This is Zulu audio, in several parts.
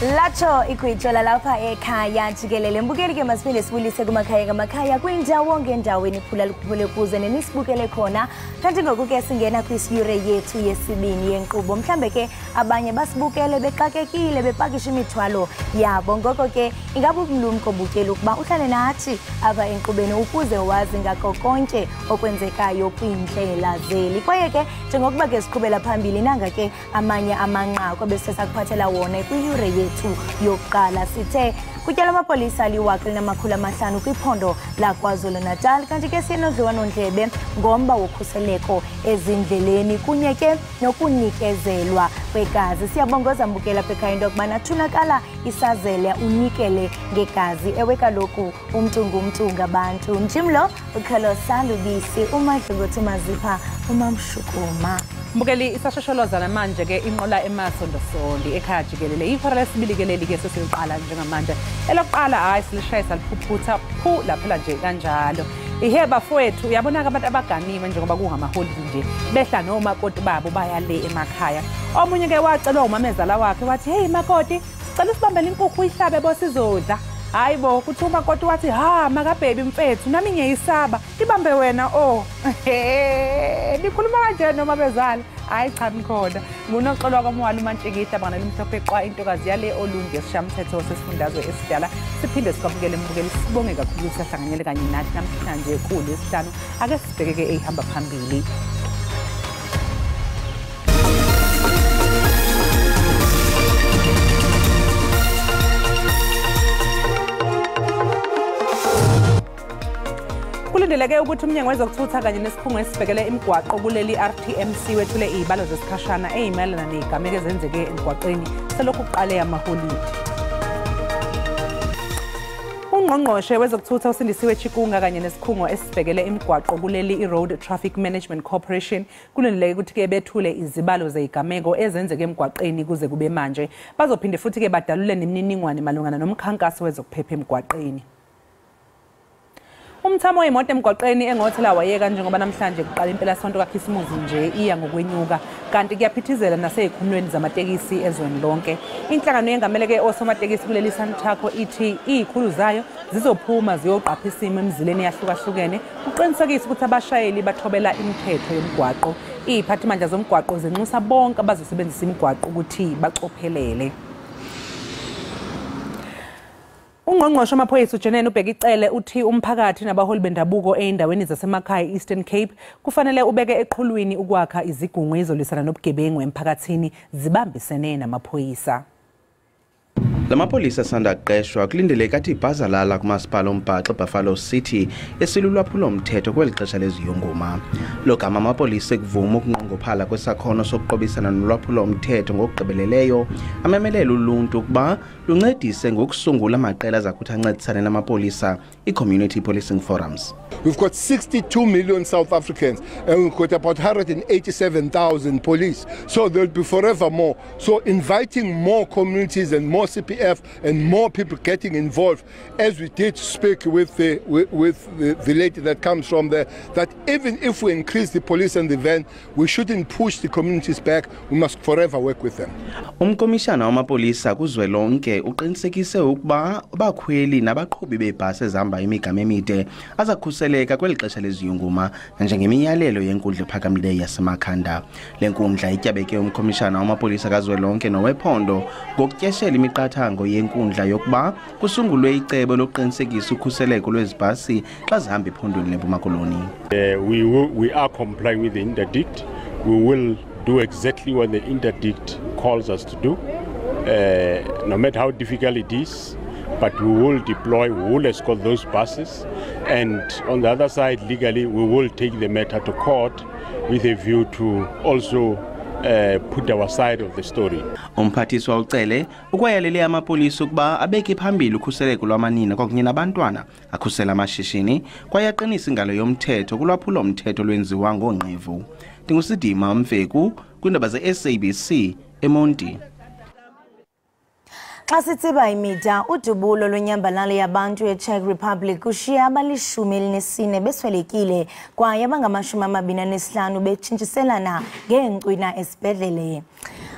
Lacho ikwithola lapha ekhaya Jikelele mbukeli ke masifile sibulise kumakhaya kwindawo ngendaweni phula kuze nenisibukele khona kanti ngokuke singena kwisiyure yethu yesibini yenkqubo mhlambe ke abanye basibukele bexakekile bepakisha imithwalo yabo ngoko ke ingabe umlumko bukela ukuba uhlale nathi aba enkqubeni ukuze wazi ngako konke okwenzekayo kwindlela zeli kwaye ke njengokuba ke siqhubela phambili nanga ke amanye amanqaku bese sakuphathela wona kwiyure yethu yokuqala sithe kutyala amapolisa ali-1,500 kwiphondo laKwaZulu-Natal kanti ke siyenodliwanondlebe ngomba wokhuseleko ezindleleni kunye ke nokunikezelwa kwegazi siyabongoza mbukela ekhaya into yokubana thunakala isazele unikele ngegazi ewe kaloku umntu ngumntu ngabantu njimlo ukhalosa lubisi umadlukuthi mazipha umamshukuma Mbukeli isashosholozana manje ke inqola emasondosondi ekhaya Jikelele ihora lesibili ke leli ke sesiqala njengamanje elokuqala hayi silishayisa liphuphutha phu laphela nje kanjalo iheba fowethu uyabona abantu abaganiwe njengoba kungamaholiday nje behla nomakoti babo baya le emakhaya omunye ke wacelwa umamezala wakhe wathi hey makoti sicela sibambele inkukhu ihlabe bosizodla hayi bo kuthi umakoti wathi ha makabhebi mfethu nami ngiyisaba ibambe wena oh nikhuluma kanje noma bezala hayi cha mkhona ngunoxolwa kwamwala uMantshikihla bangana limhlophe eqwa intokazi yale olunge esishamthetho sesifundazwe esidala siphinde sikwabukele mbukeli sibonge kakhulu sihlanganyele kanye nathi namhlanje kule esihlanu ake sibheke ke ehamba phambili Kulindeleke ukuthi umnyango wezokuthutha kanye nesikhungo esibhekele imigwaqo kuleli RTMC wethule izibalo zesikhashana ezimelana nezigameko ezenzeke emgwaqweni selokhu kuqale amaholide. Ungqongqoshe wezokuthutha usindisiwe Chikunga kanye nesikhungo esibhekele imigwaqo kuleli Road Traffic Management Corporation kulindeleke ukuthi ke bethule izibalo zezigameko ezenzeke emgwaqeni kuze kube manje bazophinde futhi ke badalule nemininingwane malungana nomkhankaso wezokuphepha emgwaqeni. Umthamo wemoto emgwaqeni engothela wayeka njengoba namhlanje kuqala impela sonto kaKhisimusi nje iya ngokwenyuka kanti kuyaphithizela nasezikhumulweni zamatekisi ezweni lonke inhlangano yengamele ke osomatekisi kuleli Santaco ithi izikhulu zayo zizophuma ziyoqapha isimo emzileni yahlukahlukene uqinisekisa ukuthi abashayeli bathobela imithetho yomgwaqo iziphathimandla zomgwaqo zinxusa bonke abazosebenzisa imigwaqo ukuthi bacophelele Ungqongqoshe wamaphoyisa uJenene uBhekicele uthi umphakathi nabaholi bendabuko eindaweni zasemakhaya Eastern Cape kufanele ubeke eqhulwini ukwakha izigungu ezolisana nobugebengu emphakathini zibambisene namaphoyisa. Lamapolisa sanda qeshwa kulindeleke athi ibhazalala kumasipala ombhaxo Buffalo City esilulwaphulo umthetho kwelixesha leziyongoma. Logama amapolisa ekuvuma ukunqongophala kwesakhono sokuqobisana nolwaphulo umthetho ngokugqibeleleyo amemelela uluntu ukuba luncedise ngokusungula amaqela azakuthi ancedisane namapolisa i-community policing forums. We've got 62 million South Africans and we've got about 187,000 police. So there'll be forever more. So inviting more communities and more CPF and more people getting involved, as we did speak with the lady that comes from there, that even if we increase the police and the van, we shouldn't push the communities back. We must forever work with them. Umkomishana wamapolisa kuzwelonke uqinisekise ukuba abakhweli nabaqhubi bebhasi ezihamba imigama emide azakhuseleka kwelixesha leziyongoma njengemiyalelo yenkundla ephakamileyo yasemakhanda. Le nkundla ityabeke umkomishana wamapolisa kazwelonke nowephondo ngokutyeshela imiqathango yenkundla yokuba kusungulwe icebo lokuqinisekisa ukhuseleko lwezibhasi xa zihamba ephondweni leMpuma Koloni. We are complying with the interdict. We will do exactly what the interdict calls us to do, no matter how difficult it is. But we will deploy, we will escort those buses, and on the other side, legally, we will take the matter to court with a view to also put our side of the story. Umphathiswa ucele ukwayalele amapolisa ukuba abeke phambili ukhuseleko lwamanina kwakunye nabantwana akhusela amashishini kwaye aqinisa ingalo yomthetho kulwaphulo umthetho lwenziwa ngongqevu. Ndingusidima Mfeku kwindaba ze-SABC eMonti. Xa sitsiba imida udubulo lwenyambalala yabantu eCzech Republic ushiya abali-14 beswelekile kwaye abangama-25 betshintshiselana ngeencwina esibhedlele.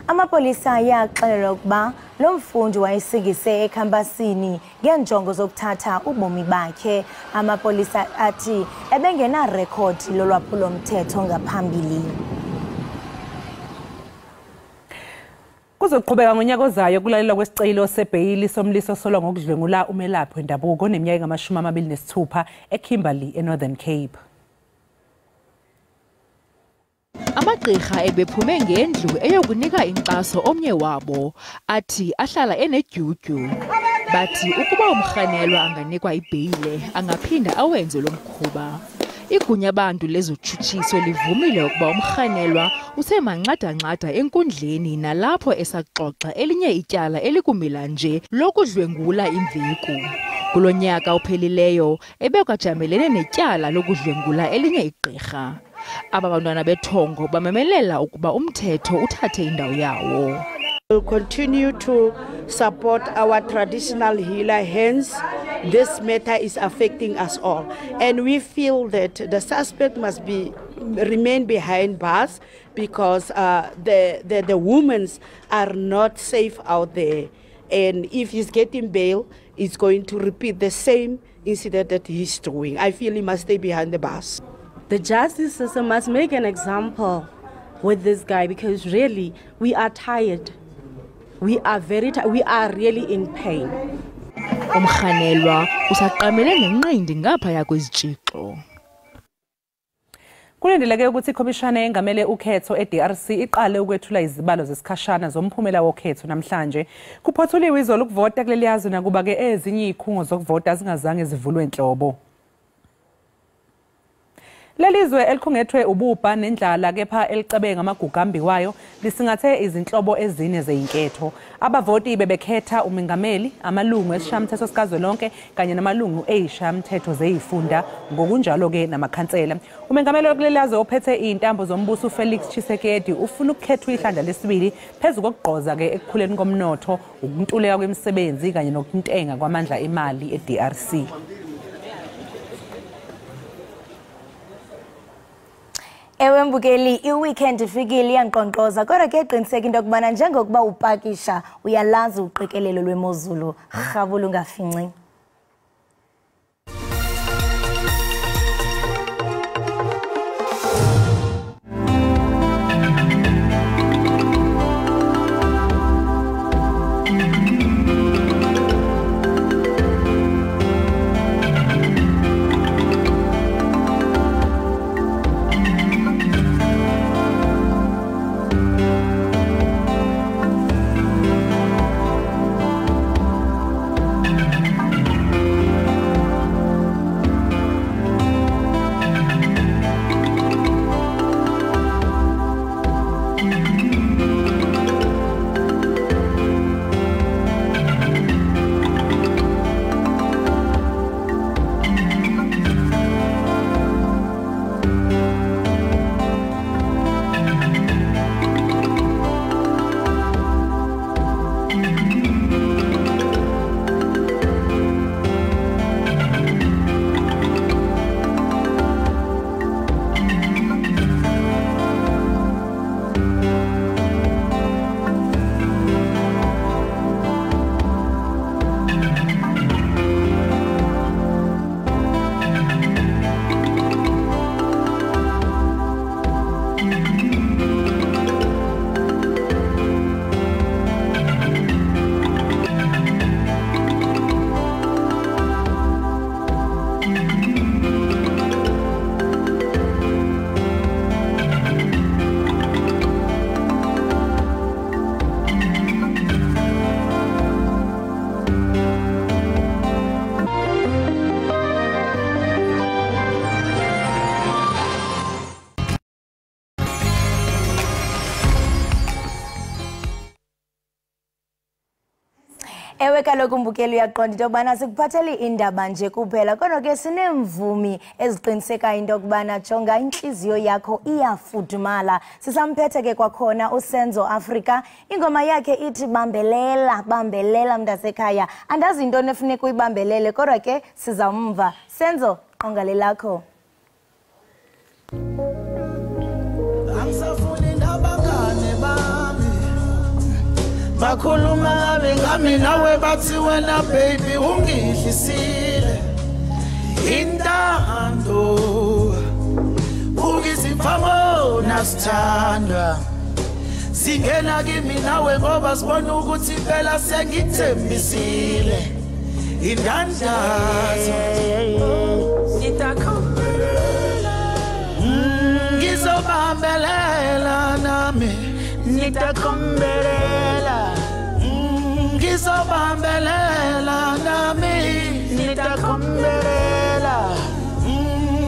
Amapolisa ayaxelela ukuba lo mfundi wayesingise ekhampasini ngenjongo zokuthatha ubomi bakhe. Amapolisa athi ebengena record lolwaphulo mthetho ngaphambili. Kuzoqhubeka ngonyaka ozayo kulalelwa kwesicelo sebheyili somliso solwa ngokudlwengula umelaphi wendabuko neminyaka engu-26 eKimberley eNorthern Cape. Amagqirha ebephume ngendlu eyokunika inkxaso omnye wabo athi ahlala enedyudyu. Bathi ukuba umrhanelwa anganikwa ibheyile angaphinda awenze lo mkhuba. Igunya abantu lezotshutshiso livumile ukuba umrhanelwa usemanxada-nxada enkundleni nalapho esaxoxa elinye ityala elikumila nje lokudlwengula imveku. Kulo nyaka uphelileyo ebekwajamelene netyala lokudlwengula elinye igqirha. Aba bantwana bethongo bamemelela ukuba umthetho uthathe indawo yawo. We'll continue to support our traditional healer, hence this matter is affecting us all. And we feel that the suspect must remain behind bars because the women are not safe out there. And if he's getting bail, he's going to repeat the same incident that he's doing. I feel he must stay behind the bars. The justice system must make an example with this guy because really we are tired. We are very tired. We are really in pain. Umrhanelwa usaqamele ngenqindi ngaphaya kwezitshixo. Kulindeleke ukuthi ikhomishana engamele ukhetho eDRC iqale ukwethula izibalo zesikhashana zomphumela wokhetho namhlanje. Kuphothuliwe izolo ukuvota kuleli yazwe nakuba ke ezinye izikhungo zokuvota zingazange zivulwe enhlobo. Lelizwe elikhungethwe ububha nendlala kepha elicabe ngamagugambi wayo lisingathe izinhlobo ezine zezinketho. Abavoti bebekhetha umengameli, amalungu esishamthetho sikazwelonke kanye namalungu eyishamthetho zezifunda ngokunjalo ke namakhansela. Umengameli wokulelazwe ophethe izintambo zombuso uFelix Tshisekedi ufuna ukukhethwa ihlandla lesibili phezulu kokugqoza ke ekukhuleni komnotho, ukuntuleka kwemisebenzi kanye nokuntenga kwamandla emali eDRC. Ewe mbukeli, i-weekend ifikile iyanqonqoza kodwa ke qiniseka into kubana njengokuba upakisha uyalazi uqikelelo lwemozulu. Rhabula ungafinci. Ewe kaloku mbukeli uyaqonda into yokubana sikuphathele indaba nje kuphela kodwa ke sinemvumi eziqinisekayo into yokubana jonga inhliziyo yakho iyafudumala. Sisamphethe ke kwakhona uSenzo Africa, ingoma yakhe ithi bambelela bambelela mntasekhaya. Andazi into nefuneka uyibambelele kodwa ke sizamva. Senzo, qongale lakho. Angisafuni nabangane bami bakhuluma ngabe ngami nawe bathi wena baby ungihlisile intando ukizimfamo nasithandwa singena kimi nawe ngoba sibona ukuthi phela sengithembisile indandazo ngizobambelela nami nitakombelela ngizobambelela nami nitakombelela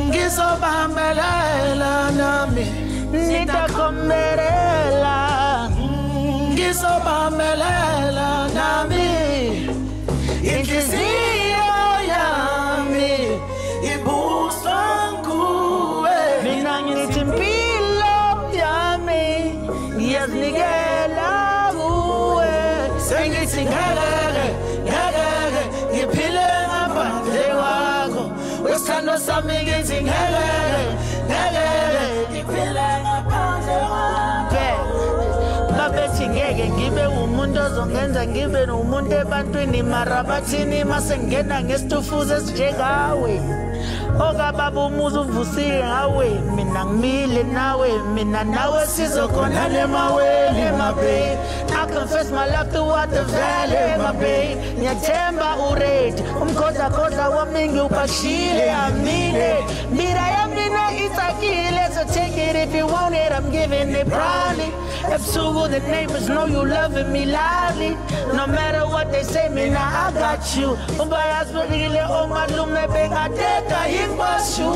ngizobambelela nami nitakombelela ngizobambelela nami inhliziyo yami ibuswa nguwe mina ngithi impilo yami ngiyazinikela kuwe sengithi ngeke ngiphile ngaphandle kwakho wesithando sami ngithi ngeke ngiphile ngaphandle kwakho babethi ngeke ngibe umuntu ozongenza ngibe nomuntu ebantwini mara bathini masengena ngesitufuze esinjengawe okababa umuzi uvusile ngawe mina ngimile nawe mina nawe sizokhona emaweni my babe I confess my love throughout the valley my babe ngiyathemba uredi umkhoza wami ngiubashile amile mira yamina itsakile so take it if you want it I'm giving it proudly ebusuku the neighbors know you loving me loudly no matter what they say mina I got you umbayazibekile omalume bengadeka ingwashu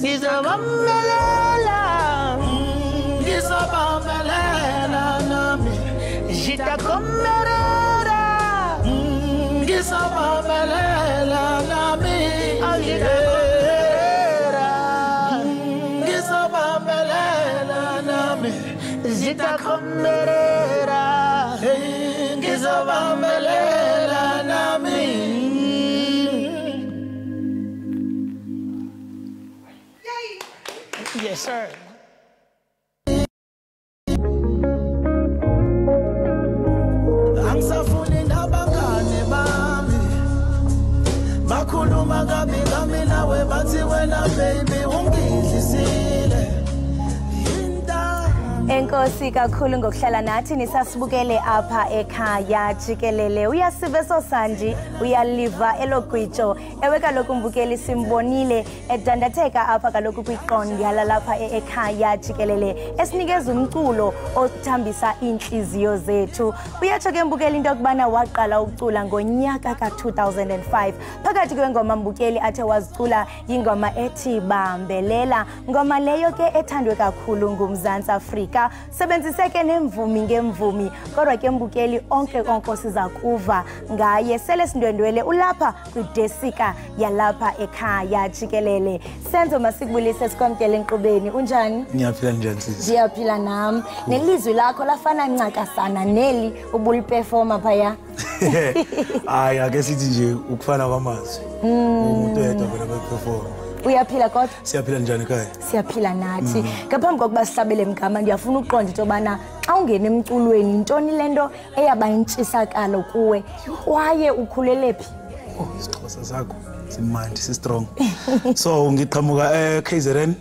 ngizobambelela nami jitakomerera ngizobambelela nami ngizobambelela nami jitakomerera ngizobambelela nami. Yes, sir. Angisafuni nabangane bami bakhuluma ngami nawe bathi wena baby ungihlisile. Enkosi kakhulu ngokuhlala nathi nisasibukele apha ekhaya jikelele uyasibe sosanji uyaliva elogwitsho ewe kaloku mbukeli simbonile edandatheka apha kaloku kwiqondo yalalapha ekhaya jikelele esinikeza umculo othambisa inhliziyo zethu uyatsho ke mbukeli into yokubana waqala ukucula ngonyaka ka2005 phakathi kwengoma mbukeli athe wazicula ingoma ethi bambelela ngoma leyo ke ethandwe kakhulu ngumzantsi Afrika sebenziseke nemvumi ngemvumi kodwa ke mbukeli onke siza kuva ngaye sele sindwendwele ulapha kwidesika yalapha ekhaya jikelele senzo masikubulise sikwamkele enkqubeni unjani ngiyaphila njani sisi ngiyaphila nami nelizwi lakho lafana ncakasana neli ubuliperforma phaya hayi ake sithi nje ukufana kwamazwi umuntu oyedwa vele beperform uyaphila kodwa siyaphila njani ekhaya siyaphila nathi ngaphambi kokuba sihlabele emgama ndiyafuna uqonda into yobana xa ungena emculweni intoni lento eyaba intshisakalo kuwe kwaye ukhulelephi isixhosa sakho simandi sistrong so ngiqhamuka KZN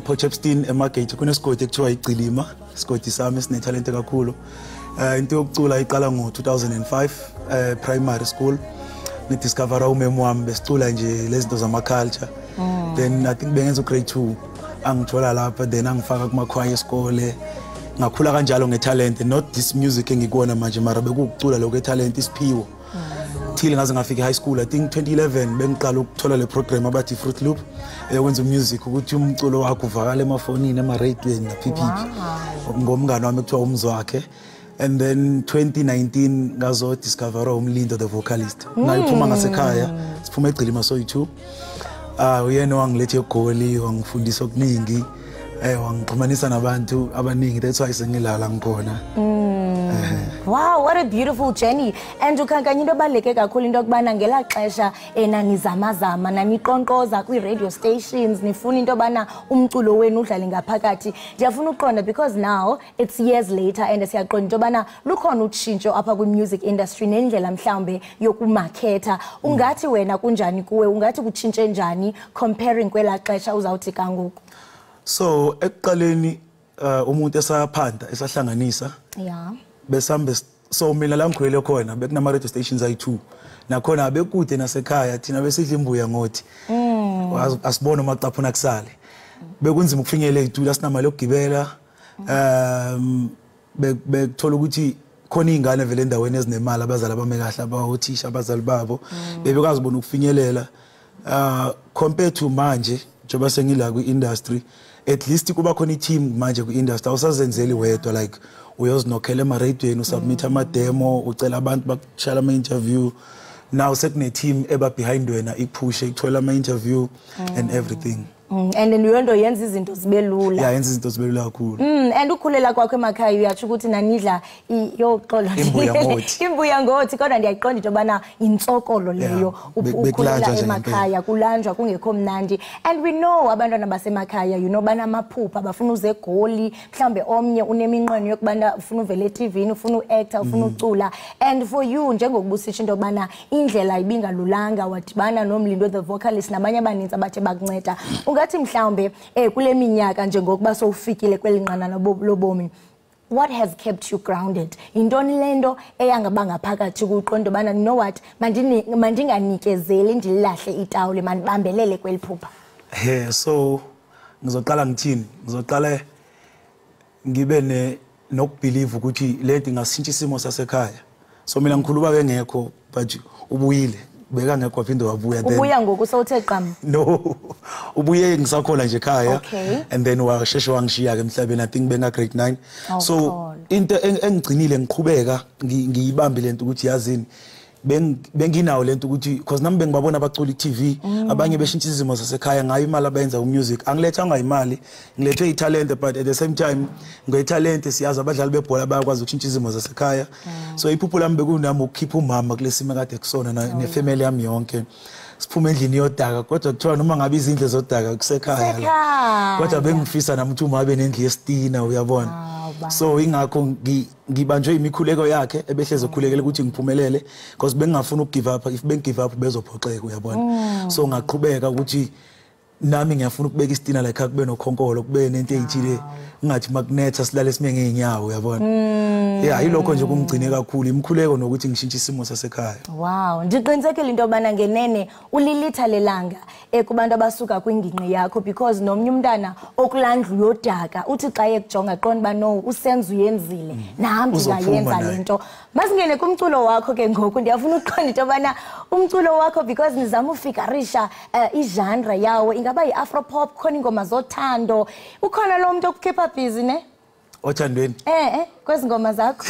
Potchefstroom emagate kunesigodi ekuthiwa iGcilima isigodi sami sinetalente kakhulu into yokucula iqala ngo2005 primary school ngidiscovera umemo wami besicula nje lezinto zama culture then I think bengenza grade 2 angithola lapha then angifaka kuma choir esikole ngakhula kanjalo ngetalent not this music engikona manje mara bekucula lokho etalent isiphiwo till ngaze ngafika high school I think 2011 bengiqala ukuthola le program abathi Fruit Loop eyokwenza music ukuthi umculo wakho uvakala emafonini ema-radioweni naphiphi ngomngane wami ekuthiwa umzwakhe and then 2019 ngazo discover umlindo the vocalist naye uphuma ngasekhaya siphuma eGcilima soyi2 uyena wangilethe eGoli wangifundisa okuningi wangixhumanisa nabantu abaningi that's why sengilala ngikhona Wow, what a beautiful journey. And ukhankanya into ebaluleke kakhulu into yokubana ngelaa xesha nanizamazama naniqonkqoza kwi-radio stations nifuna into yobana umculo wenu udlale ngaphakathi. Ndiyafuna uqonda because now it's years later and siyaqonda into yobana lukhona utshintsho apha kwi-music industry nendlela mhlawumbe yokumakhetha. Ungathi wena kunjani kuwe, ungathi kutshintshe njani comparing kwelaa xesha uzawuthi kangoku? So ekuqaleni umuntu esaphanda esahlanganisa besambe so mina la ngikhulele khona bekunama radio stations ayi2 nakhona bekude nasekhaya thina besidla imbuya ngothi asibone maqaphuna kusale bekunzima ukufinyelela ezitula sinamali yokugibela bekuthola ukuthi khona izingane vele endaweni ezinemali abazali abamekahle abawothisha abazali babo bebekwazi bona ukufinyelela compared to manje njengoba sengila kwi-industry at least kuba khona i-team manje kwi-industry awusazenzeli wedwa like uyozinokhela ema-radioeni usubmit ama-demo ucela abantu bakushala ama-interview now sekune-team eba behind wena ikuphushe ikuthola ama-interview and everything. And leyo nto yenza izinto zibe lula. Yeah, yenza izinto zibe lula kakhulu. And ukhulela kwakho emakhaya uyatsho ukuthi nanidla yoxolo imbuya ngothi kodwa ndiyayiqonda into yobana intsokolo leyo ukhulela emakhaya kulanjwa kungekho mnandi. And we know abantwana basemakhaya you know banamaphupha bafuna uze egoli mhlambe omnye uneminqweno yokubana ufuna uvele eTVini ufuna uactor ufuna ucula. And for you njengokubusisha into yobana indlela ibingalulanga wadibana noMlindo the vocalist nabanye abaninzi abathe bakunceda. Ungathi mhlawumbe kule minyaka njengokuba sowufikile kwelinqanana lobomi, what has kept you grounded? Intoni lento eyangaba ngaphakathi kuqondo bana you know what mandinganikezeli ndilahle itawule mandibambelele kweliphupha? So ngizoqala ngithini ngizoqala ngibe nokubelieve ukuthi lento ingashintsha isimo sasekhaya. So mina ngikhuluma bengekho but ubuyile beka ngekho waphinde wabuya then ubuya ngoku sowuthe qam no ubuye ngisakhona nje ekhaya and then washeshe wangishiya ke emhlabeni I think benga grade 9 so into engigcinile ngiqhubeka ngiyibambe lento ukuthi yazini benginawo lento ukuthi because nami bengibabona abacula iTV abanye beshintsha izimo zasekhaya ngayo imali abenza umusic angilethanga imali ngilethwe italent but at the same time ngoyitalent siyazi abadlali bebhola bayakwazi ukushintsha izimo zasekhaya so iphupho lami bekunami ukukhipha umama kulesimo kade kusona nefamily yami yonke siphume endlini yodaka kodwa kuthiwa noma ngabe izindle zodaka kusekhaya kodwa bengifisa nami ukuthi uma abe nendlu yestina uyabona. So ingakho ngibanjwe imikhuleko yakhe ebehleze ukukhulekela ukuthi ngiphumelele because bengingafuna ukugive up if bengigive up bezophoxeka uyabona. So ngaqhubeka ukuthi nami ngiyafuna ukubeka istina la ekhaya kube nokhonkolo kube nento ezithile ungathi makunetha silale sime ngeenyawo uyabona. Yeah ilokho nje kumgcine kakhulu imkhuleko nokuthi ngishintshe isimo sasekhaya. Wow, ndiqinisekile into yobana ngenene ulilitha lelanga kubantu abasuka kwingingqi yakho because nomnye umntana okulandlu yodaka uthi xa ekujonga qonda bano usenza uyenzile nami ngayenza lento. Masingene kumculo wakho ke ngoku ndiyafuna uqonda into yobana umculo wakho because nizama ufikarisha igenre yawo ingaba yi-afro pop khona ingoma zothando ukhona lo muntu okukhipha busy ne othandweni kwezi ngoma zakho?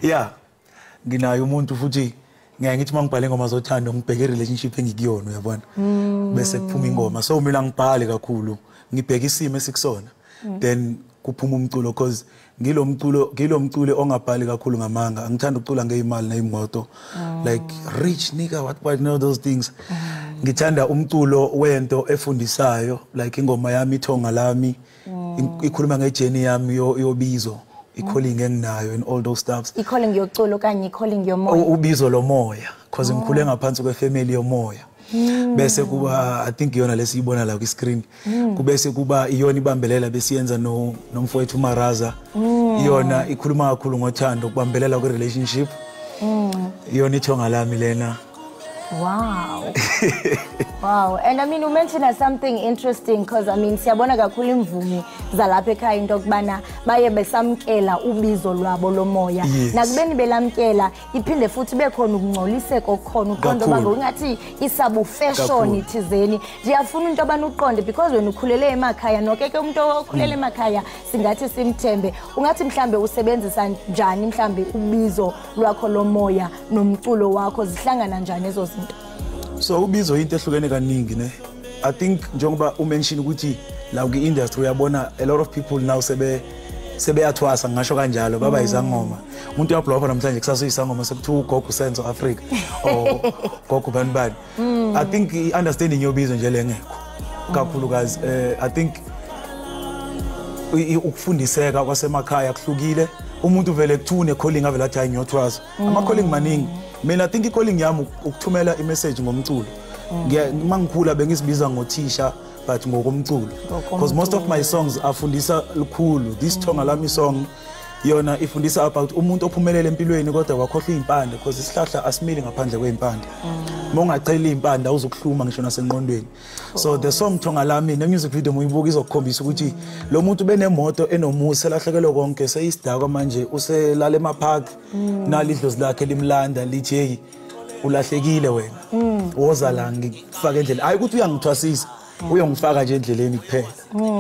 Yeah nginayo umuntu futhi ngeke ngithi mangibhale ingoma zothando ngibheke relationship engikuyona uyabona bese kuphuma ingoma so mina ngibhale kakhulu ngibheka isimo esikusona then kuphuma umculo because ngilo mculo ongabhali kakhulu ngamanga angithanda ukucula ngeimali nezimoto like rich nigga what know those things. Ngithanda umculo wento efundisayo like ingoma yami ithonga lami ikhuluma ngejourney yami yobizo i-calling enginayo and all those stuffs. I-calling yoculo kanye i-calling yomoya. Ubizo lomoya because ngikhule ngaphansi kwefamily yomoya. Bese kuba I think iyona lesiyibona la ku screen kubese kuba iyona ibambelela besiyenza nomfowethu Maraza iyona ikhuluma kakhulu ngothando kubambelela ku relationship iyona ithonga lami lena. Wow. Wow. And I mean, you mentioned something interesting because I mean, siyabona kakhulu imvumi zalapha ekhaya into okubana baye besamkela ubizo lwabo lomoya. Nakubeni belamkela iphinde futhi bekhona ukungcoliseka okukhona uqondo banga ungathi isabu fashion ithizeni. Ndiyafuna into abantu uqonde because wena ukhulele emakhaya nokeke umuntu okhulele emakhaya singathi simthembe. Ungathi mhlambe usebenzisa njani mhlambe ubizo lwakho lomoya nomculo wakho zihlangana njani ezo zinto? So ubizo into ehlukene kaningi ne I think njengoba umention ukuthi la ku industry uyabona a lot of people now sebeyathwasa ngisho kanjalo baba izangoma umuntu uyabhlopha namhlanje kusasa isangoma sekuthiwa ugogo Central Africa gogo bani I think understanding yobizo nje lengekho kakhulukazi I think ukufundiseka kwasemakhaya kuhlukile umuntu vele kuthune calling avela athi ngiyothwasa ama calling maningi mina I think i-calling yami ukuthumela i-message ngomculo mangikhula bengisibiza ngothisha but ngokomculo because most of my songs afundisa lukhulu this Thonga Lami song yona ifundisa about umuntu ophumelele empilweni kodwa wakhohlwa impande because isihlahla asimili ngaphandle kweimpande mongacela impande awuzokuhluma ngisho nasenqondweni so the song Thonga Lami ne music video moyibuka izokukhombisa ukuthi lo muntu benemoto enomusa lahlekelwe konke seyisidakwa manje uselala emapark nalidlozi lakhe limlanda lithi hey ulahlekile wena woza la ngifaka endleleni hayi ukuthi uyangithwasisa uyongifaka nje endleleni kuphela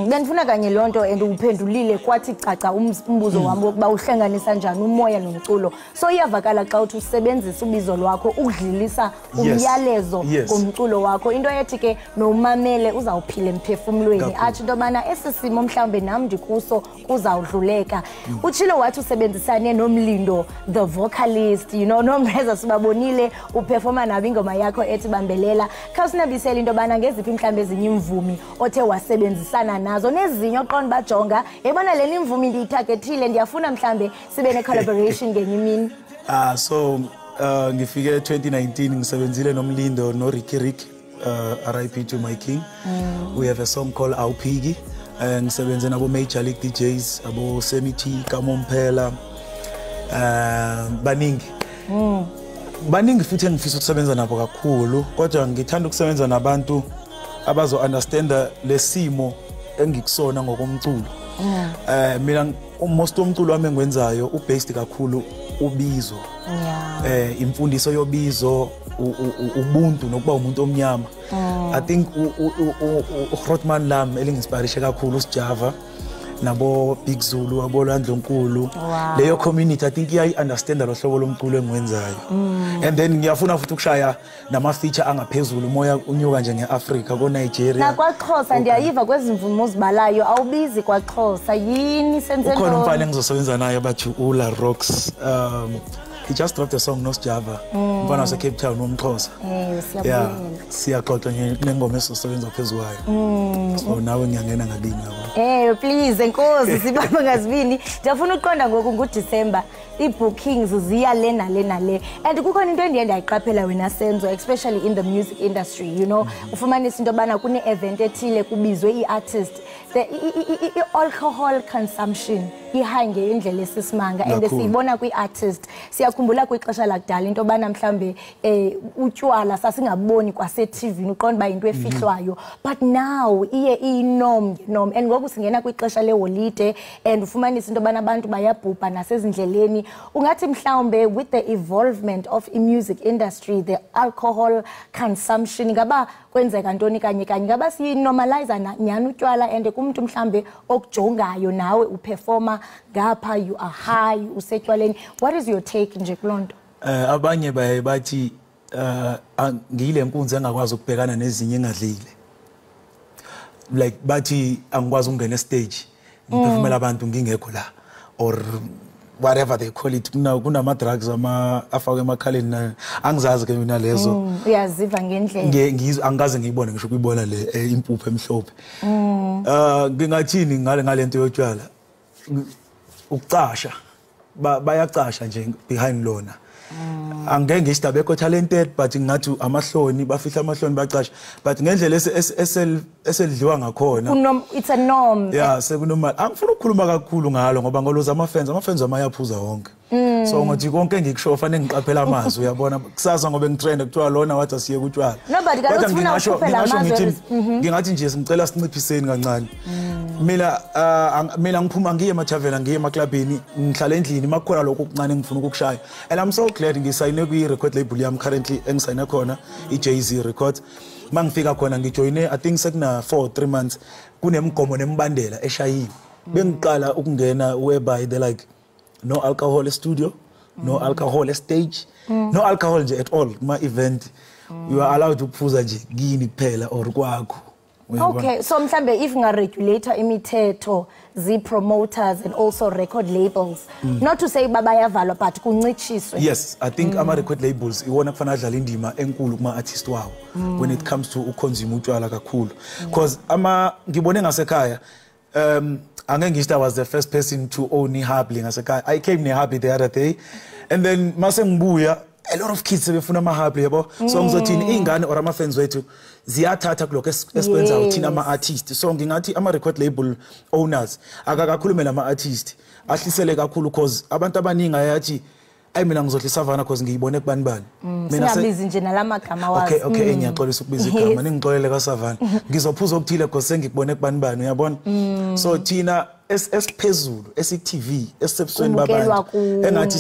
benifuna kanye lonto and uphendulile kwathi caca umbuzo wami wokuba uhlanganisa kanjani umoya nomculo so iyavakala xa uthi usebenzisa ubizo lwakho ukudlilisa umyalezo ngomculo wakho into ethi ke nomamele uzawuphila emphefumulweni athi into bana esisimo mhlambe nami ndikuso kuzawudluleka utshilo wathi usebenzisane noMlindo the vocalist you know nomreza sibabonile uperforma nabi ingoma yakho ethi bambelela khawusinabisela into bana ngeziphi mhlambe ezinye imvumi othe wasebenzisana nazo nezinye oqonda bajonga yebona leli imvumi ndiyitargetile ndiyafuna mhlambe sibe ne collaboration ngenye imini so ngifike 2019 ngisebenzile noMlindo no Rick RIP to my king we have a song called Awupiki ngisebenze nabo Major League DJs abo Semiti Kamomphela baningi futhi engifisa ukusebenza nabo kakhulu kodwa ngithanda ukusebenza nabantu abazo understanda lesimo engikusona ngokomculo mina most umculo wami engwenzayo ubased kakhulu ubizo imfundiso yobizo ubuntu nokuba umuntu omnyama I think uGrotman Lam elingiinspirishe kakhulu uSjava nabo Big Zulu abolandlonkulu leyo community I think iyayi understand lo hlobo lomculo engwenzayo and then ngiyafuna futhi ukushaya nama feature angaphezulu moya unyuka nje ngeAfrica ko Nigeria na kwaXhosa ndiyayiva kwezimvumo zibalayo awubizi kwaXhosa yini senzento ukhona umfana engizosebenza naye bathi Ula Rocks he just dropped a song noSjava mfana wase Cape Town nomXhosa siyaxoxa nengoma esizosebenza phezulu kwayo so nawe ngiyangena ngabini yabo please enkosi sibamba ngazibini ndiyafuna uqonda ngoku nguDecember i-bookings ziya lena le and kukhona into endiye ndayiqaphela wena Senzo especially in the music industry you know ufumanisa into bana kune event ethile kubizwe i-artist the alcohol consumption ihange indlela esisimanga and siyibona kwi-artist siyakhumbula kwixesha lakudala into bana mhlambe utywala sasingaboni kwase TV uqonda ba into efihlwayo but now iye inorm and ngoku singena kwixesha leholide and ufumanisa into bana abantu bayabhubha nasezindleleni ungathi mhlawumbe with the evolvement of music industry the alcohol consumption ngaba kwenzeka ntoni kanye ngaba siyinormalize nyani utywala and kumuntu mhlambe okujongayo nawe uperforma ngapha you are high usetywaleni what is your take nje kulonto abanye bathi ngile nkunzi engakwazi ukubhekana nezinye engadlile like bathi angikwazi ukungena stage ngiphefumela abantu ngingekho la or whatever they call it kunama drugs afakwe emakhaleni angizazi ke mina lezo uyaziva ngendlela angikaze ngiyibone ngisho kuyibona le impupho emhlophe ngingathini ngale nto yotshwala ukucasha bayacasha nje behind lona angeke ngisitabe ko talented but ngathi amahloni bafihla amahloni bacasha but ngendlela esedliwa ngakhona it's a norm sekunomali angifuna ukukhuluma kakhulu ngalo ngoba ngoloza amafans amayaphuza wonke so ngathi konke ngikusho fanele ngiqaphela amazwi uyabona kusasa ngoba ngitrend kuthiwa lona wathi asiye kutshwala nobody kaloku ufuna ukuphela amazwi ngingathi nje singicela sinciphiseni kancane mina ngiphuma ngiye emathavela ngiye emaclubini ngihlala endlini makukhona lokho okuncane ngifuna ukukushaya and I'm so glad ngisayine kwi-record label yami currently engisayina khona i-Jay-Z Records mangifika khona ngijoyine I think sekuna 3 months kunemgomo nemibandela eshayiwe bengiqala ukungena whereby they like no alcohol studio no alcohol stage no alcohol nje at all kuma event you are allowed ukuphuza nje kini kuphela or kwakho Okay, so mhlambe if nga-regulator imithetho zi-promoters and also record labels, not to say bayavalwa but kuncitshiswe. Yes, I think ama-record labels iwona kufana adlala indima enkulu kuma-artist wawo when it comes to ukonsume utshwala kakhulu. Because ngibone ngasekhaya, angeke ngisho I was the first person to own ihabli ngasekhaya. I came nehabli the other day, and then mase ngibuya, a lot of kids sebefuna amahabli yabo. So ngizothini ingane or ama-fans wethu ziyathatha kuloko esikwenza uthina ama-artist. So ngingathi ama-record label owners akakakhulume nama-artist ahlisele kakhulu because abantu abaningi ayathi ayi mina ngizohla isavana because ngiyibone kubani bani. Singabizi nje nalamagama wazi. Okay, ngiyaxolisa ukubiza igama ningixolele kaSavana. Ngizophuza okuthile because sengikubone kubani bani uyabona. So thina esiphezulu esi-TV esisebusweni babantu engathi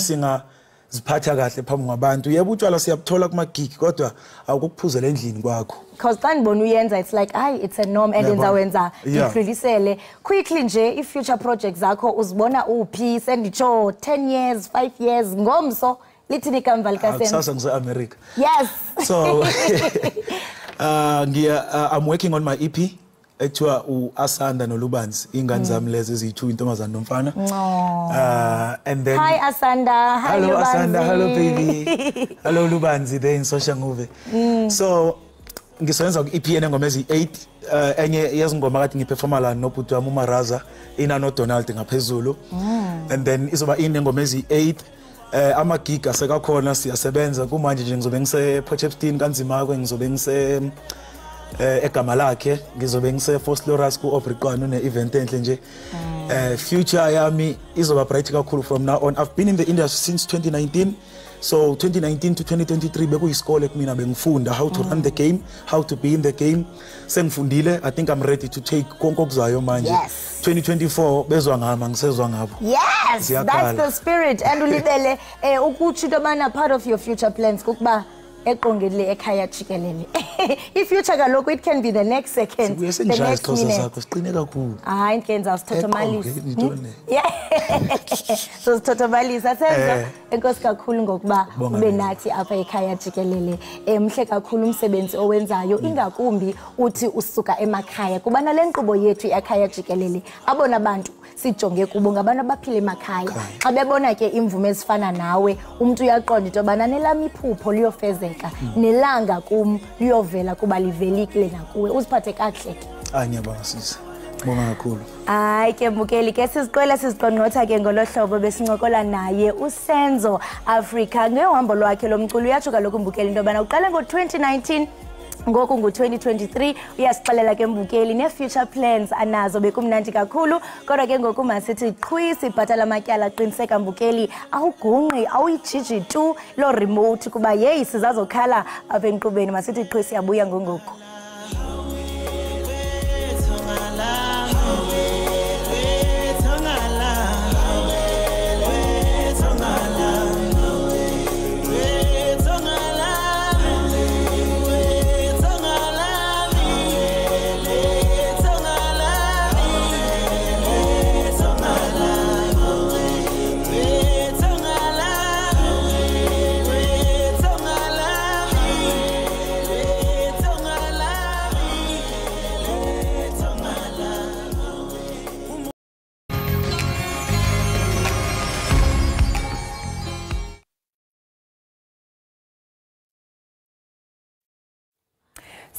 ziphatha kahle phambi kwabantu. Yebo utshwala siyabuthola kuma-gig kodwa awukukuphuzela endlini kwakho. Because xa ndibona uyenza it's like it's a norm and enzawenza ngidlulisele. Quickly nje i-future projects zakho uzibona uphi senditsho 10 years 5 years ngomso lithini ikamva likaSenzo? Kusasa ngise-America. Yes. So I'm working on my EP ekuthiwa u-Asanda noLubanzi, ingane zami lezi eziyi-2 intombazane nomfana. And then hi Asanda, hi hello Lubanzi. Asanda, hello baby. Hello Lubanzi there in social movie. So ngisebenza ku-EP enengoma ezi-8, enye yezingoma kade ngiperforma la nobhuti wami uMaraza ina noDonald ngaphezulu. And then izoba inengoma ezi-8. Ama-gig asekakhona siyasebenza kumanje nje ngizobe ngise-Potchefstroom kanzima kwe ngizobe ngise egama lakhe ngizobe ngise Fosloras ku Obriqwana une-event enhle nje. Future yami izoba bright kakhulu from now on. I've been in the industry since 2019. So 2019 to 2023 bekuyisikole kumina bengifunda how to run the game, how to be in the game. Sengifundile, I think I'm ready to take konke okuzayo manje. 2024 bezwa ngama ngisezwa ngabo. Yes, that's the spirit. And ulibele ukuthi into bana part of your future plans kukuba eqongele ekhaya Jikelele. If future kaloku it can be the next second, the next minute. Siqine kakhulu. Hayi inkenza usithotomalisa. Yeah. So usithotomalisa senza enkosi kakhulu ngokuba ube nathi apha ekhaya Jikelele. Mhle kakhulu umsebenzi owenzayo ingakumbi uthi usuka emakhaya. Kuba nale nkqubo yethu ekhaya Jikelele abona abantu sijonge kubo ngabantu abaphila emakhaya. Xa bebona ke imvume ezifana nawe umuntu uyaqonda into bana nelami iphupho liyofezeka nelanga kum liyovela kuba livelikile nakuwe uziphathe kahle. Ngiyabonga sisi. Ngibonga kakhulu. Hayi ke mbukeli ke siziqonqotha ke ngolohlobo besincokola naye uSenzo Africa ngehambo lwakhe lomculo. Uyatsho kaloku mbukeli into bana uqale ngo-2019 ngoku ngu-2023 uyasixelela ke mbukeli ne-future plans anazo bekumnandi kakhulu kodwa ke ngoku masithi qhwi sibhatala amatyala qiniseka mbukeli awugungqi awuyijiji tu lo remote kuba yeyi sizazokhala apha enkqubeni masithi qhwi siyabuya ngongoku.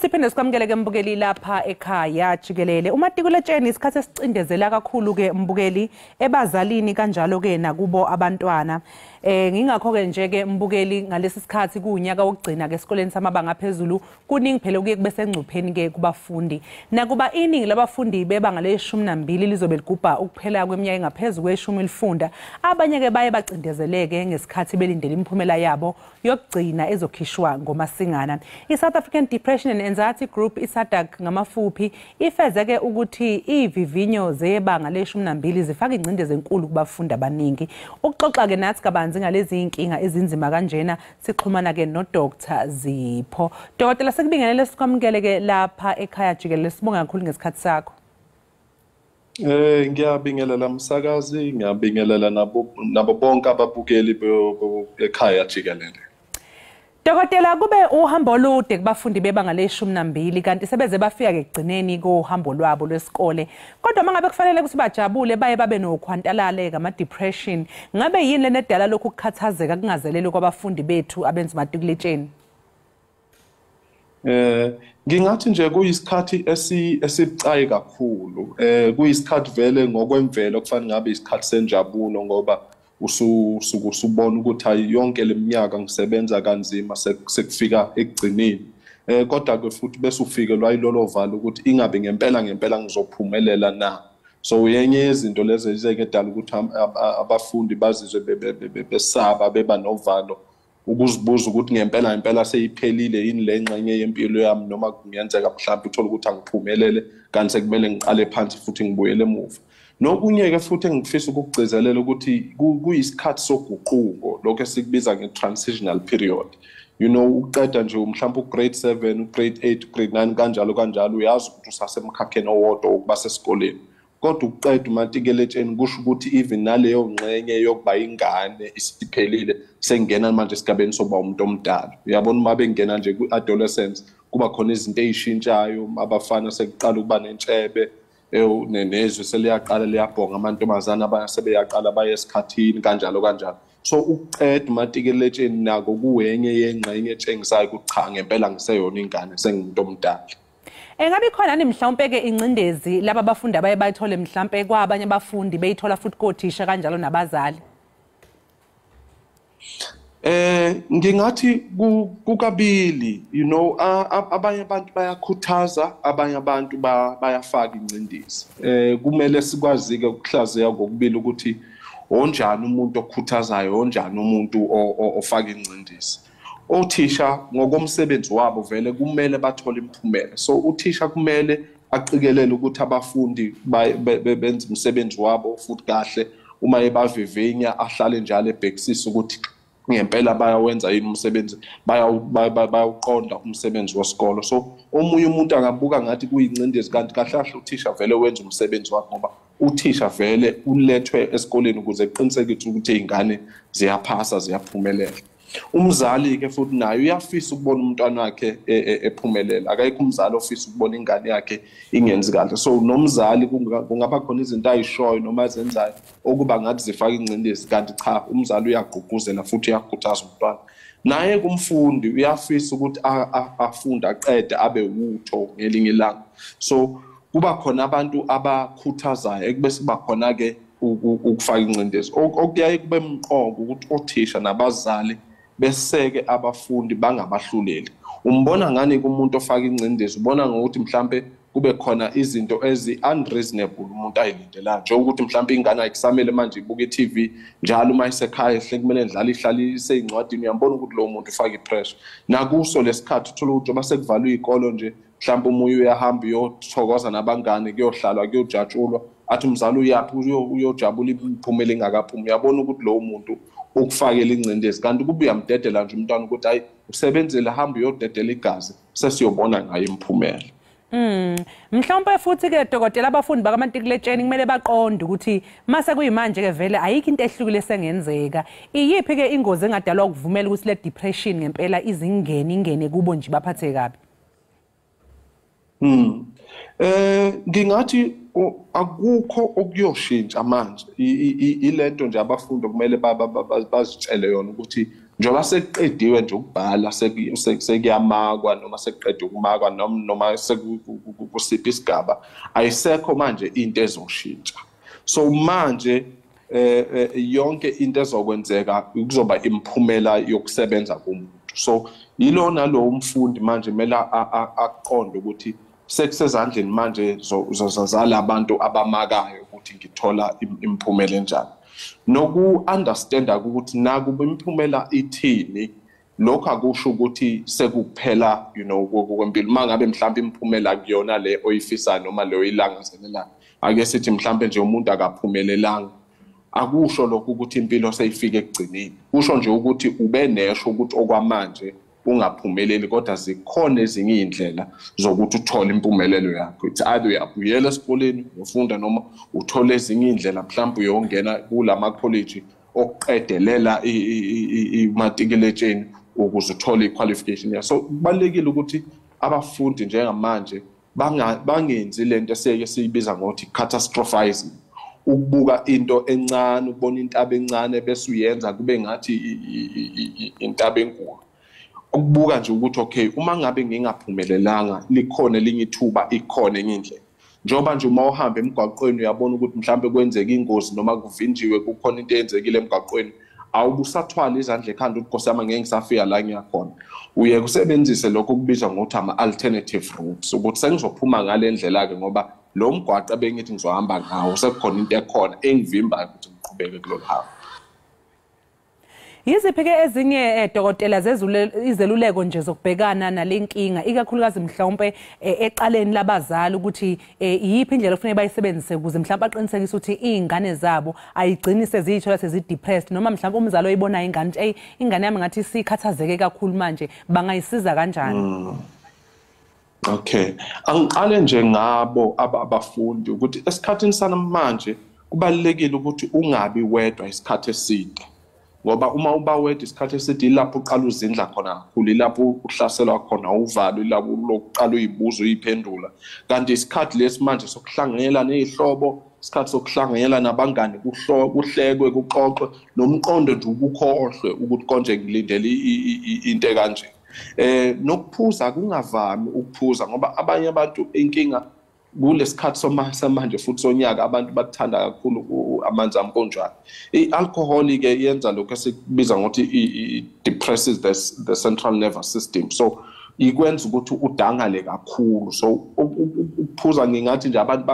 Siphinde sikwamukele ke mbukeli lapha ekhaya Jikelele. Umatikuletsheni isikhathi esicindezela kakhulu ke mbukeli ebazalini kanjalo ke nakubo abantwana. Ngingakho ke nje ke mbukeli ngalesi sikhathi kuunyaka wokugcina ke esikoleni samabanga phezulu kuningi phela kuye kube sengcupheni ke kubafundi. Nakuba iningi labafundi bebanga le-12 lizobe ligubha ukuphela kweminyaka engaphezulu kwe-10 lifunda. Abanye ke baye bacindezeleke ngesikhathi belindele imiphumela yabo yokugcina ezokhishwa ngomasingana. I-South African Depression and Anxiety Group iSADAG ngamafuphi ifezeke ukuthi ivivinyo zebanga le-12 zifaka ingcindezi enkulu kubafundi abaningi. Ukuxoxa ke nathi kabanzi ngalezi inkinga ezinzima kanjena sixhumana ke noDr Zipho. Dokotela sekubingelele sikwamukele ke lapha ekhaya Jikelele. Sibonga kakhulu ngesikhathi sakho. Ngiyabingelela msakazi, ngiyabingelela nabo bonke ababukeli ekhaya Jikelele. Dokotela kube uhambo olude kubafundi bebanga le-12 kanti sebeze bafika ekugcineni kohambo lwabo lwesikole. Kodwa mangabe kufanele ukuthi bajabule baye babe nokhwantalala ama-depression, ngabe yini lena edala lokhu kukhathazeka kungazeleli kwabafundi bethu abenza umatikuletsheni? Ngingathi nje kuyisikhathi esibucayi kakhulu. Kuyisikhathi vele ngokwemvelo kufanele ngabe isikhathi senjabulo ngoba usubona ukuthi hayi yonke leminyaka ngisebenza kanzima sekufika ekugcineni. Kodwa ke futhi bese ufikelwa yilolo valo ukuthi ingabe ngempela ngizophumelela na. So yenye izinto lezi ezingedala ukuthi abafundi bazizwe besaba beba novalo ukuzibuza ukuthi ngempela seyiphelile yini le ngxenye yempilo yami noma kungenzeka mhlawumbe uthola ukuthi angiphumelele kanti sekumele ngiqale phansi futhi ngibuyele emuva. Nokunye ke futhi engifisa ukugcizelela ukuthi kuyisikhathi soguquko lokho esikubiza nge-transitional period. You know, uqeda nje mhlawumbe ugrade 7, ugrade 8, ugrade 9 kanjalo uyazi ukuthi usasemkhakheni owodwa ukuba sesikoleni. Kodwa uqeda umatikuletsheni kusho ukuthi even naleyo ngxenye yokuba ingane isiphelile sengena manje esigabeni soba umuntu omdala. Uyabona uma bengena nje ku-adolescence kuba khona izinto ezishintshayo, abafana sekuqala ukuba nentshebe nezwe seliyaqala liyabhonga amantombazana abasebeyaqala baye esikhathini kanjalo. So uqeda umatikuletsheni nako kuwenye yengxenye etshengisayo ukuthi cha ngempela ngiseyona ingane sengumuntu omdala. Engabe khona nini mhlawumbe ke incindezi laba abafundi abaye bayithole mhlawumbe kwabanye abafundi beyithola futhi kothisha kanjalo nabazali? Ngingathi kukabili, you know, abanye abantu bayakhuthaza, abanye abantu bayafaka incindezi. Kumele sikwazi-ke ukuhlaziya ngokubili ukuthi onjani umuntu okhuthazayo, onjani umuntu ofaka incindezi. Othisha ngokomsebenzi wabo vele kumele bathole imiphumela. So uthisha kumele aqikelele ukuthi abafundi benze umsebenzi wabo futhi kahle. Uma ebavivinya ahlale njalo ebhekisisa ukuthi ngempela bayawenza yini umsebenzi, bayawuqonda umsebenzi wesikolo. So omunye umuntu angabuka ngathi kuyincindezi kanti kahle uthisha vele wenza umsebenzi wakhe ngoba uthisha vele ulethwe esikoleni ukuze kuqinisekise ukuthi izingane ziyaphasa, ziyaphumelela. Umzali ke futhi naye uyafisa ukubona umntwana wakhe ephumelela. Akayikho umzali ofisa ukubona ingane yakhe ingenzi kahle. So nomzali kungaba khona izinto ayishoyo noma azenzayo okuba ngathi zifaka incindezi kanti cha umzali uyagqugquzela futhi uyakhuthaza umntwana. Naye kumfundi uyafisa ukuthi afunde aqede abe wutho ngelinye ilanga. So kuba khona abantu abakhuthazayo ekubese kuba khona ke ukufaka incindezi. Okuyaye kube mqoka ukuthi othisha nabazali beseke abafundi bangabahluleli. Umbona ngani kumuntu ofaka incindezi, ubona ngokuthi mhlambe kube khona izinto ezi-unreasonable umuntu ayilindelayo. Nje ukuthi mhlambe ingane ayikusamele manje ibuka i-TV njalo uma isekhaya hle kumele ndlala ihlale iseyincwadini, uyambona ukuthi lo muntu ufaka ipressure. Nakuso lesikhathi uthola ukuthi uma sekuvalwe izikolo nje mhlambe umoya uyahamba uyothokoza nabangane kuyohlalwa kuyojatshulwa athi umzali uyaphi uyojabula imiphumela engakaphumi. Uyabona ukuthi lo muntu ukufakela incindezi kanti kube uyamdedela nje umntwana ukuthi hayi usebenzele hamba uyodedela igazi sesiyobona ngayo imiphumela. Mhlawumbe futhi ke dokotela abafundi bakamatikuletsheni kumele baqonde ukuthi mase kuyimanje ke vele ayikho into ehlukile sengenzeka. Iyiphi ke ingozi engadalwa ukuvumela ukuthi le depression ngempela ingene kubo nje baphathe kabi? Ngingathi akukho okuyoshintsha manje. Ilento nje abafundi kumele bazitshele yona ukuthi njengoba sekuqediwe nje ukubhala sekuyamakwa noma sekuqedwe ukumakwa noma sekusiphi isigaba ayisekho manje into ezoshintsha. So manje yonke into ezokwenzeka kuzoba imiphumela yokusebenza komuntu. So yilona lo umfundi manje kumele aqonde ukuthi sekusezandleni manje zozazala abantu abamakayo ukuthi ngithola imiphumela enjani. Noku-understanda ukuthi nakuba imiphumela ithini, lokho akusho ukuthi sekuphela you know kwempilo. Mangabe mhlawumbe imiphumela kuyona le oyifisayo noma le oyilangazelelayo, ake sithi mhlawumbe nje umuntu akaphumelelanga, akusho lokho ukuthi impilo seyifike ekugcineni. Kusho nje ukuthi ube nesho ukuthi okwamanje ungaphumeleli kodwa zikhona ezinye indlela zokuthi uthole impumelelo yakho. It's either uyabuyela esikoleni ufunda noma uthole ezinye indlela mhlawumbe uyongena kulama college okuqedelela imatikuletsheni ukuze uthole iqualification yakho. So kubalekile ukuthi abafundi njengamanje bangenzi lento eseke siyibiza ngokuthi catastrophizing, ukubuka into encane, ukubona intaba encane bese uyenza kube ngathi intaba enkulu. Ukubuka nje ukuthi okay, uma ngabe ngingaphumelelanga likhona elinye ithuba, ikhona enye indlela. Njoba nje uma uhamba emgwaqweni uyabona ukuthi mhlambe kwenzeka ingozi noma kuvinjiwe kukhona into eyenzekile emgwaqweni, awubusathwala izandla ekhanda ukuthi Nkosi yami ngeke ngisafika la ngiyakhona. Uye kusebenzise lokho kubizwa ngokuthi ama-alternative routes, ukuthi sengizophuma ngale ndlela ke ngoba lo mgwaqo ebengithi ngizohamba ngawo sekukhona into ekhona engivimbayo ukuthi ngiqhubeke kulolu hambo. Yiziphi-ke ezinye dokotela izeluleko nje zokubhekana nalenkinga, ikakhulukazi mhlawumbe eqaleni labazali ukuthi iyiphi indlela ofanele bayisebenzise ukuze mhlawumbe aqinisekise ukuthi izingane zabo ayigcini seziyithola sezidepressed, noma mhlawumbe umzali oyibona ingane ukuthi ingane yami ngathi sikhathazeke kakhulu manje, bangayisiza kanjani? Okay, angiqale nje ngabo abafundi ukuthi esikhathini sanamanje kubalekile ukuthi ungabi wedwa isikhathi eside. Ngoba uma uba wedwa isikhathi eside lapho uqala uzindla khona kakhulu, lapho uhlaselwa khona uvalo, lapho lokuqala uyibuza uyiphendula. Kanti isikhathi lesi manje sokuhlanganyela nezihlobo, isikhathi sokuhlanganyela nabangani, kuhlekwe, kuxoxwe, nomqondo nje ukukhohlwe ukuthi konje ngilindele into ekanje. Nokuphuza kungavami ukuphuza ngoba abanye abantu inkinga kulesikhathi samanje futhi sonyaka abantu bathanda kakhulu amanzi amponjwana. I-alcohol ke yenza lokho esikubiza ngokuthi depresses the central nervous system, so ikwenza ukuthi udangale kakhulu. So ukuphuza ngingathi nje abantu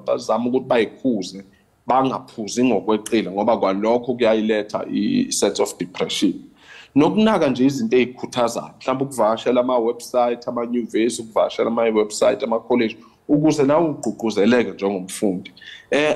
bazama ukuthi bayikhuze, bangaphuzi ngokweqile ngoba kwalokho kuyayiletha i-set of depression. Nokunaka nje izinto ezikhuthazayo, mhlawumbe ukuvakashela ama-website, amanyuvesi, ukuvakashela ama-website, ama-college, ukuze nawe ugqugquzeleke njengomfundi.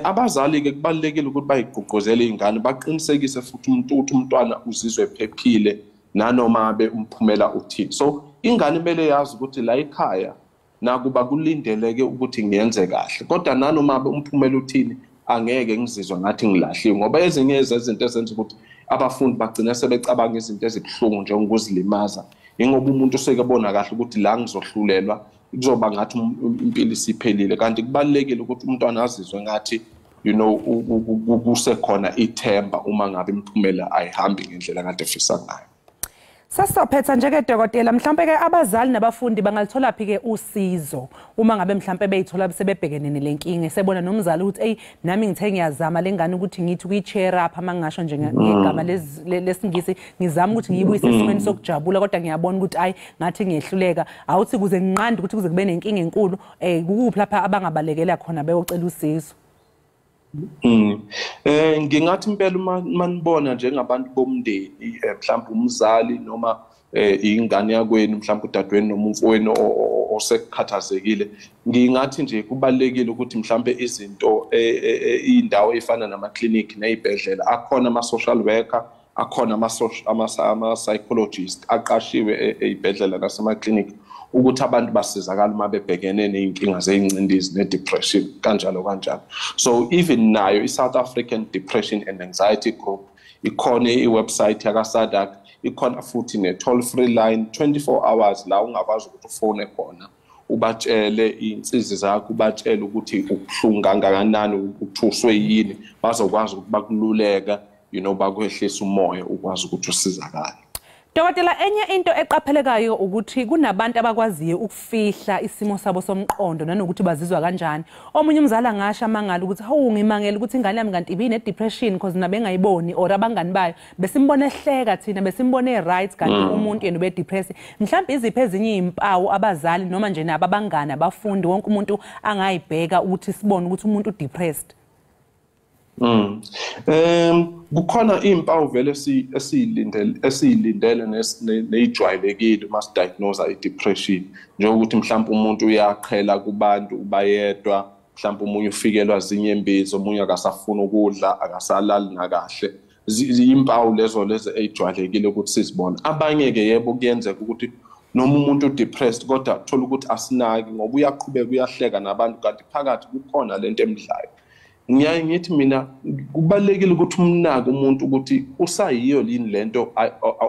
Abazali-ke kubalulekile ukuthi bayigqugquzele iy'ngane, baqinisekise futhi ukuthi umntwana uzizwe ephephile nanoma abe umphumela uthini. So ingane kumele yazi ukuthi la ekhaya nakuba kulindeleke ukuthi ngiyenze kahle, kodwa nanoma abe umphumela uthini angeke ngizizwe ngathi ngilahliwe, ngoba ezinye zezinto ezenza ukuthi abafundi bagcina sebecabanga izinto ezibuhlungu njengokuzilimaza, ingoba umuntu usekebona kahle ukuthi la ngizohlulelwa kuzoba ngathi impilo isiphelile. Kanti kubalekile ukuthi umntwana azizwe ngathi kusekhona ithemba uma ngabe imiphumela ayihambi ngendlela kade efisa ngayo. Sasophetha njengedokotela, mhlawumbe ke abazali nabafundi bangalithola phi-ke usizo uma ngabe mhlawumbe beyithola sebebhekene nelenkinga, sebona nomzali ukuthi nami ngithe ngiyazama lengane ukuthi ngithi kuyi-cheer up, ama ngisho nje ngegama lesingisi, ngizama ukuthi ngiyibuyise esimweni sokujabula, kodwa ngiyabona ukuthi ngathi ngiyehluleka, awuthi kuze nginqande ukuthi kuze kube nenkinga enkulu, kukuphi lapha abangabalekela khona beyocela usizo? Ngingathi impela uma nibona njengabantu bomndeni, mhlawumbe umzali noma ingane yakwenu, mhlawumbe udadewenu noma umfowenu osekhathazekile, ngingathi nje kubalekile ukuthi mhlawumbe izinto indawo efana namaklinikhi nezibhedlela, akhona ama-social worker, akhona ama-psychologist aqashiwe ezibhedlela nasemaklinikhi ukuthi abantu basizakala uma bebhekene ney'nkinga zey'ngcindezi ne-depression kanjalo. So even nayo i-South African Depression and Anxiety Group ikhona iwebsite yaka-SADC, ikhona futhi ne-toll-free line 24 hours la ungakwazi ukuthi ufone khona ubatshele iy'nsizi zakho, ubatshele ukuthi ubuhlungu kangakanani, uthuswe yini, bazokwazi ukuthi bakululeka, bakwehlisa umoya ukwazi ukuthi usizakale. Dokotela, enye into eqaphelekayo ukuthi kunabantu abakwaziyo ukufihla isimo sabo somqondo nanokuthi bazizwa kanjani. Omunye umzali angasho amangala ukuthi hawu ngimangela ukuthi ingane yami kanti ibine depression because nabe ngayiboni or abangani bayo besimbone ehleka thina besimbone right kanti umuntu yena ube depressed. Mhlawumbe iziphi ezinye izimpawu abazali noma nje nabo abangani abafundi wonke umuntu angayibheka ukuthi sibone ukuthi umuntu udepressed? Kukhona izimpawu vele esiyilindele nejwayelekile uma sidiagnose i-depression, njengokuthi mhlawumbe umuntu uyaqhela kubantu, ubayedwa, mhlawumbe umunye ufikelwa zinyembezi, omunye akasafuna ukudla, akasalali nakahle. Izimpawu lezo ejwayelekile ukuthi sizibone. Abanye-ke yebo kuyenzeka ukuthi noma umuntu depressed kodwa thola ukuthi asinaki ngoba uyaqhubeka uyahleka nabantu kanti phakathi kukhona lento emdlayo. ngiyaye ngithi mina kubalekile ukuthi umnake umuntu ukuthi usayiyo yini lento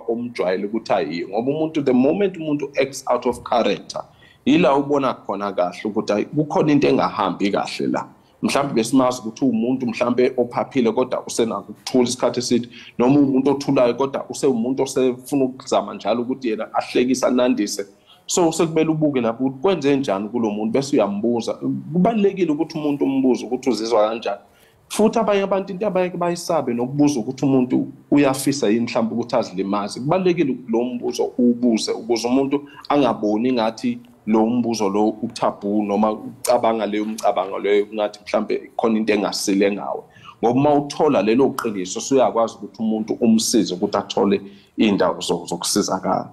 omjwayele ukuthi ayiyo ngoba umuntu the moment umuntu acts out of character ila ubona khona kahle ukuthi kukhona into engahambi kahle la mhlawumbe besimazi ukuthi umuntu mhlawumbe ophaphile kodwa usenako ukuthula isikhathi esithi noma umuntu othulayo kodwa usewumuntu osefuna ukuzama njalo ukuthi yena ahlekisa nandise so sekumele ubuke lapho kwenze njani kulomuntu bese uyambuza kubalekile ukuthi umuntu umbuze ukuthi uzizwa kanjani futhi abanye abantu into abayeke bayisabe nokubuza ukuthi umuntu uyafisa yini mhlawumbe ukuthi azilimaze kubalekile lo mbuzo ubuze ukuze umuntu angaboni ngathi lo mbuzo lo uthabu noma ucabanga leyo umcabango leyo ngathi mhlambe khona into engasile ngawe ngoba mawuthola lelo qiniso usuyakwazi ukuthi umuntu umsize ukuthi athole indawo zokusizakala.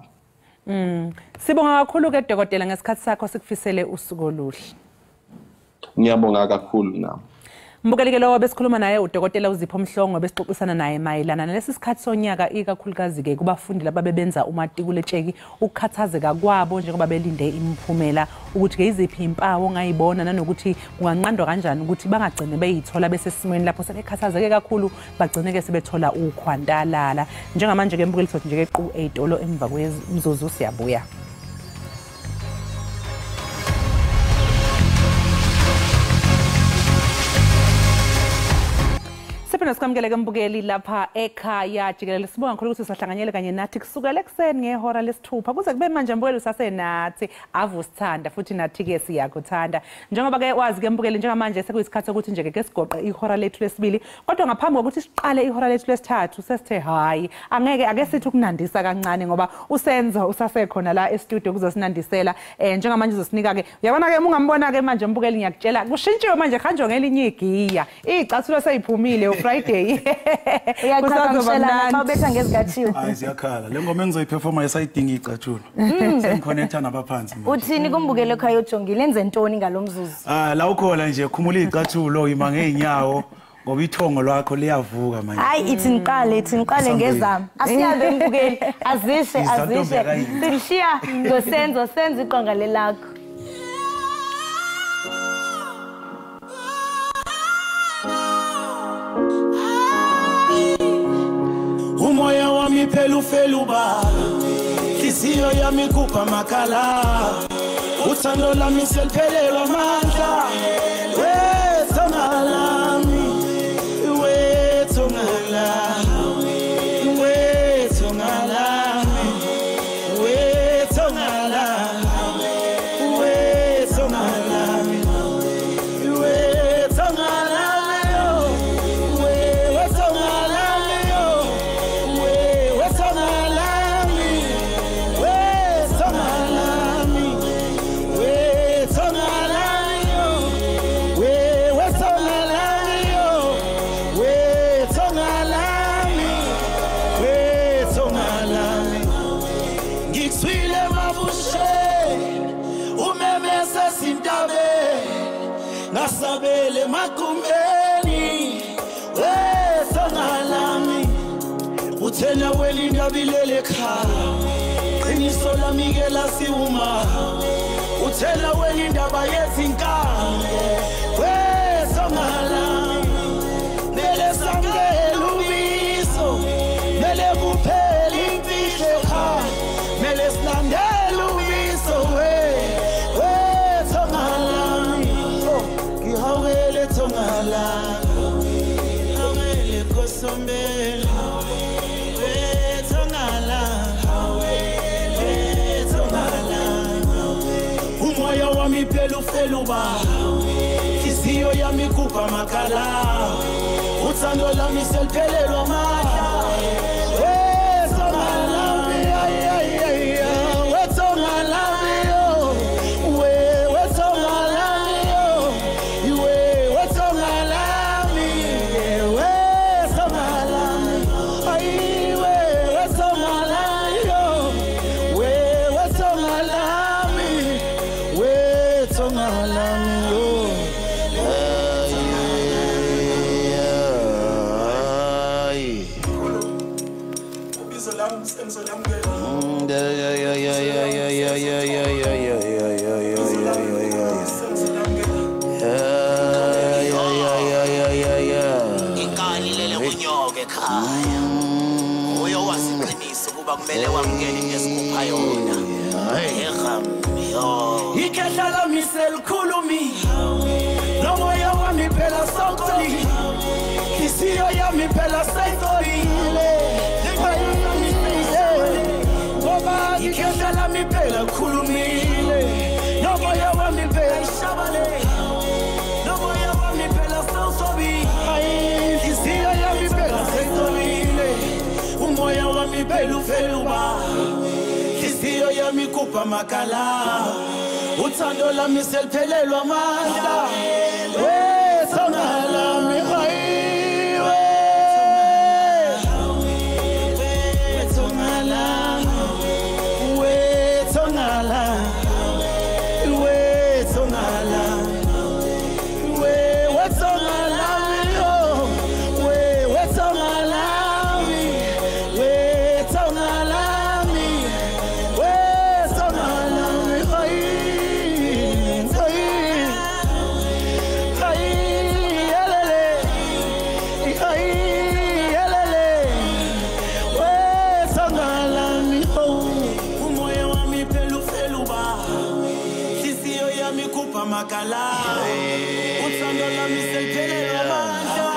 Sibonga kakhulu ke dokotela ngesikhathi sakho sikufisele usuku oluhle. Ngiyabonga kakhulu nami. Mbukeli lo besikhuluma naye udokotela uZipho Mhlongo besixoxisana naye mayelana nalesi sikhathi sonyaka ikakhulukazi ke kubafundi laba bebenza umatikuletsheki ukukhathazeka kwabo njengoba belinde imiphumela ukuthi ke iziphi impawu ngayibona nanokuthi kunganqandwa kanjani ukuthi bangagcine beyithola besesimweni lapho sebekhathazeke kakhulu bagcine ke sebethola ukhwantalala njengamanje ke mbukeli sothi nje ke qu 8 olo emva kwemzuzu siyabuya. Sikamkeleke mbukeli lapha ekhaya Jikelele sibonga kakhulu ukuthi sisahlanganyele kanye nathi kusukela ekseni ngehora lesithupha kuze kube manje mbukeli usasenathi avusithanda futhi nathi ke siyakuthanda njengoba ke wazi ke mbukeli njengamanje sekuyisikhathi ukuthi nje ke sigoqe ihora lethu lesibili kodwa ngaphambi kokuthi siqale ihora lethu lesithathu sesithe hayi angeke ake sithi ukunandisa kancane ngoba usenzo usasekhona la e-studio kuzosinandisela njengamanje uzosinika ke uyabona ke ungambona ke manje mbukeli ngiyakutshela kushintshiwe manje khanjwe ngelinye igiya icathulo seyiphumile Friday. Uyaqhagamshela xa ubetha ngezigathiwe. Hayi siyakhala. Le ngoma engizoyiperforma esayidinga icathulo. Sengiconnecta nabaphansi. Uthini kumbukele ekhaya ujongile enze ntoni ngalomzuzu? La ukhola nje khumula icathulo ima ngeenyawo ngoba ithongo lwakho liyavuka manje. Hayi ithi niqale ngezama. Asiyabe mbukeli azishe. Silishiya ngosenzo senza iqonga lelakho. Umoya wami phela ba Ihliziyo yami kupha makhala Uthando lami seliphelelwa amandla Wethonga lami Wethonga lami Wethonga lami Wethonga lami Wethonga lami Wethonga Nasabele makumbeni Wethonga lami Uthena welinda bilele khala Qiniso lami ke lasiwuma Uthena welinda bayezinkanje Wethonga lami Mele sangele ubiso Mele kuphela imfihlo ekhaya Mele silandele ubiso Wethonga lami Hawele tongala Hawele kosombele Tongala Hawele tongala Umoya wami phela ba Ihliziyo yami kupha makhala Uthando lami seliphelelwa amandla vele wamngena ngesikupha yona ikhehla lami selikhulumi nomoya wami phela sawuxolile isiyo yami phela sayitolile ngoba ikhehla lami phela khulumile nomoya wami phela ishabale nomoya wami phela sawusobile isiyo yami phela sayitolile umoya wami phela ufeluba isiyo yami kupha makala uthando lami seliphelelwa amandla wethonga lami hayiwe wethonga lami wethonga lami wethonga lami wethonga lami wethonga lami wethonga lami makala uthando lami seliphelelwa amandla